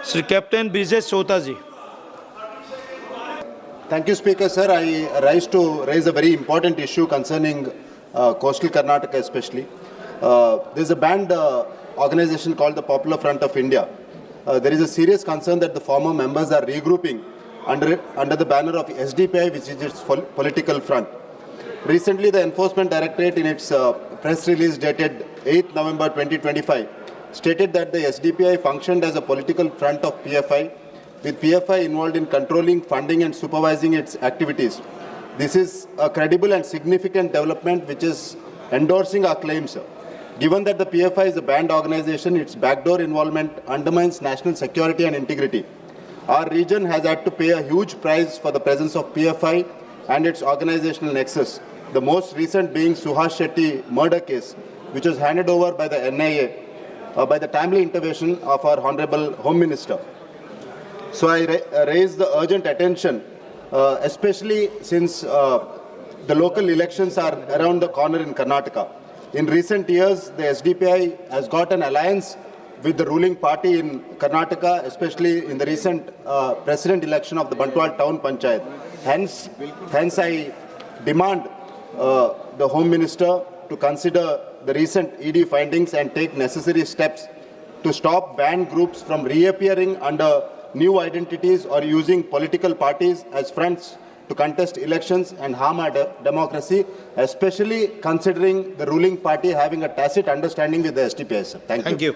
Sri Captain Brijesh Sotaji. Thank you, Speaker, sir. I rise to raise a very important issue concerning coastal Karnataka especially. There is a banned organization called the Popular Front of India. There is a serious concern that the former members are regrouping under the banner of SDPI, which is its political front. Recently, the Enforcement Directorate in its press release dated 8th November 2025 stated that the SDPI functioned as a political front of PFI, with PFI involved in controlling, funding and supervising its activities. This is a credible and significant development which is endorsing our claims. Given that the PFI is a banned organization, its backdoor involvement undermines national security and integrity. Our region has had to pay a huge price for the presence of PFI and its organizational nexus, the most recent being Suhas Shetty murder case, which was handed over by the NIA by the timely intervention of our Honorable Home Minister. So I raise the urgent attention, especially since the local elections are around the corner in Karnataka. In recent years, the SDPI has got an alliance with the ruling party in Karnataka, especially in the recent president election of the Bantwal Town Panchayat. Hence I demand the Home Minister to consider the recent ED findings and take necessary steps to stop banned groups from reappearing under new identities or using political parties as fronts to contest elections and harm our democracy, especially considering the ruling party having a tacit understanding with the SDPI. Thank you.